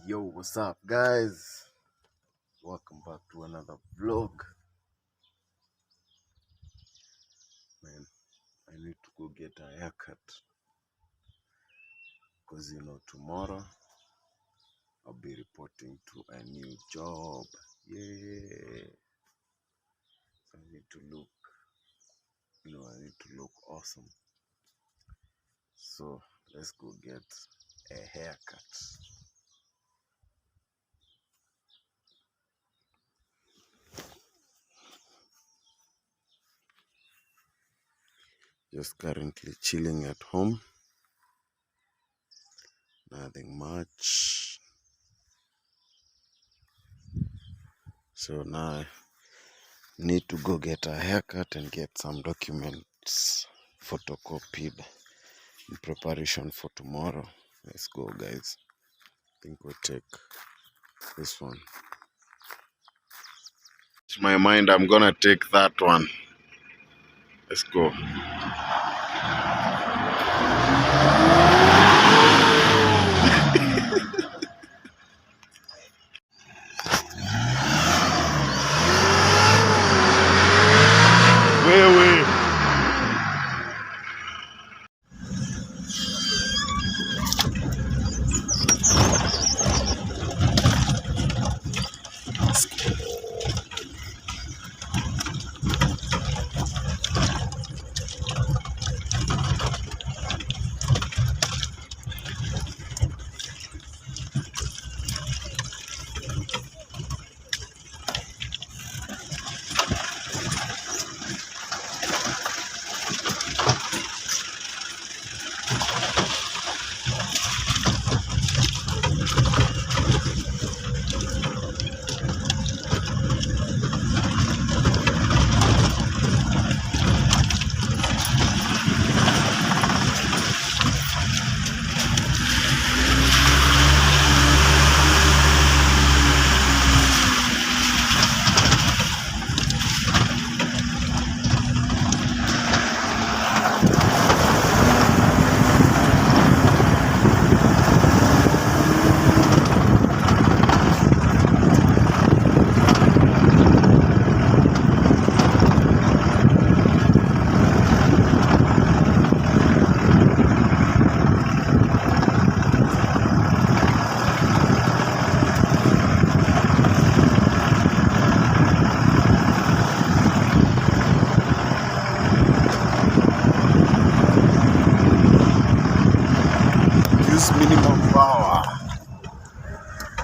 Yo, what's up, guys? Welcome back to another vlog. Man, I need to go get a haircut because tomorrow I'll be reporting to a new job. Yeah, so I need to look awesome. So let's go get a haircut. Just currently chilling at home. Nothing much. So now I need to go get a haircut and get some documents photocopied in preparation for tomorrow. Let's go, guys. I think we'll take this one. To my mind, I'm gonna take that one. Let's go. Wait.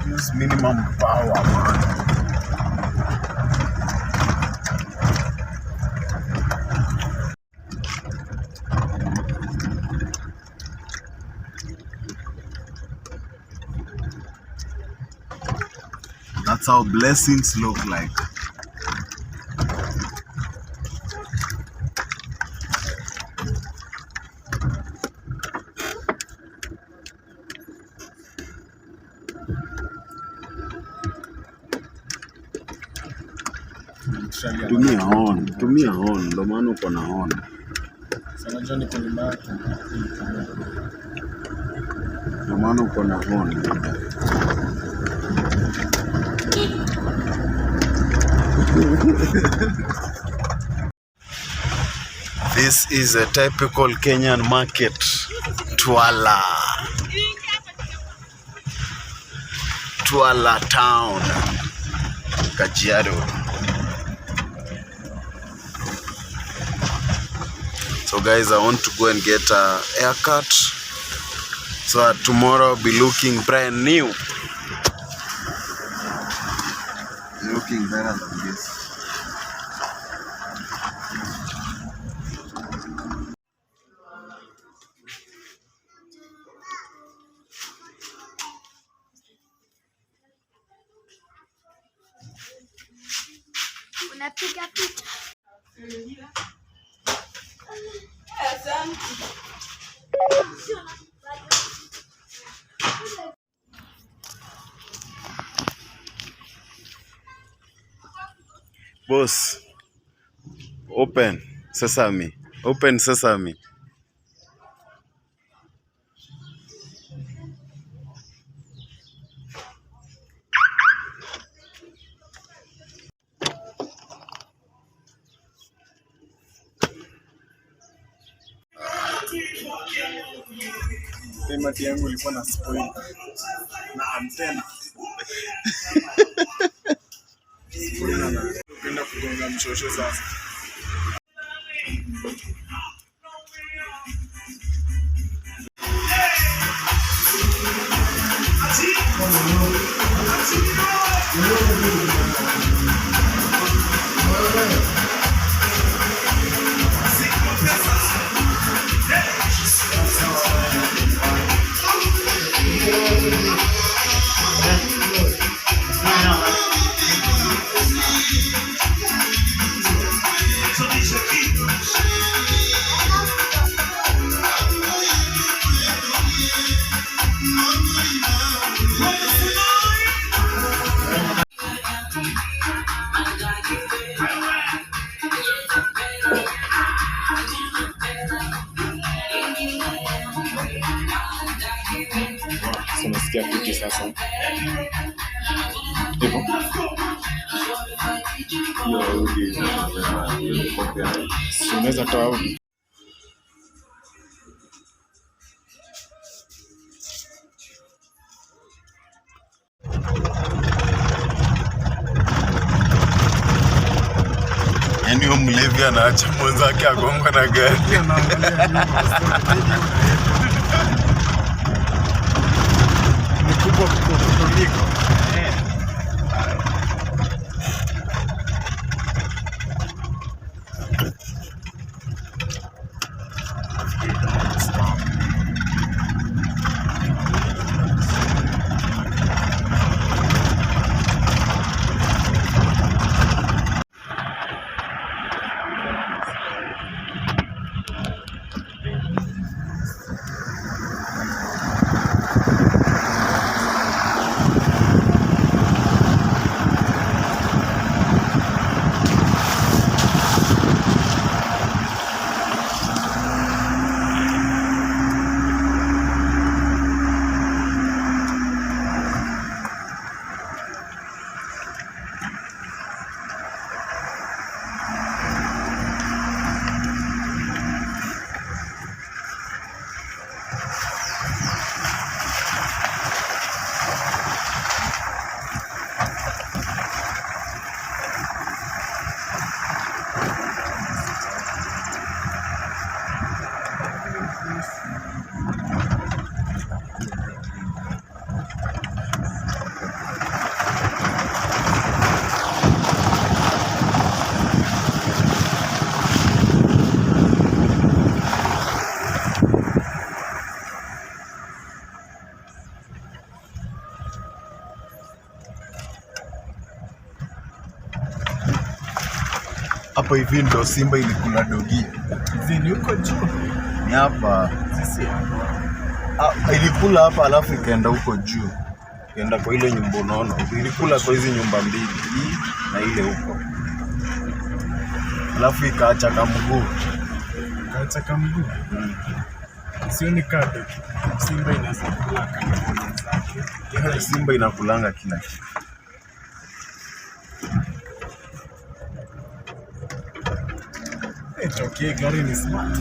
Use minimum power, man. That's how blessings look like. Tumia horn, ndo maana uko na horn. Ndo maana uko na horn. This is a typical Kenyan market. Twala town, Kajiado. So guys, I want to go and get a haircut so that tomorrow I'll be looking brand new. Looking better than this. Unapiga picha. Boss, open sesame. Open sesame. Payment yangu ilikuwa na spoil na antena. Kwenda kugonga mshosho sasa. Nasikia fiti sasa. Unaweza toa audio. Yaani huyo mlevi anaacha mwenzake agongwe na gari. Mkubwa kuliko. Hapo hivi ndo simba ilikula dogi. Zini huko juu. Ni hapa. Sisi hapa. Ilikula hapa alafu ikaenda huko juu. Ikaenda kwa ile nyumba unaona. Ilikula kwa hizi nyumba mbili. Hii na ile huko. Alafu ikaacha kamguu. Ikaacha kamguu. Sioni kado. Simba inaweza kula kama Simba inakulanga kila kitu. Okay, gari ni smart.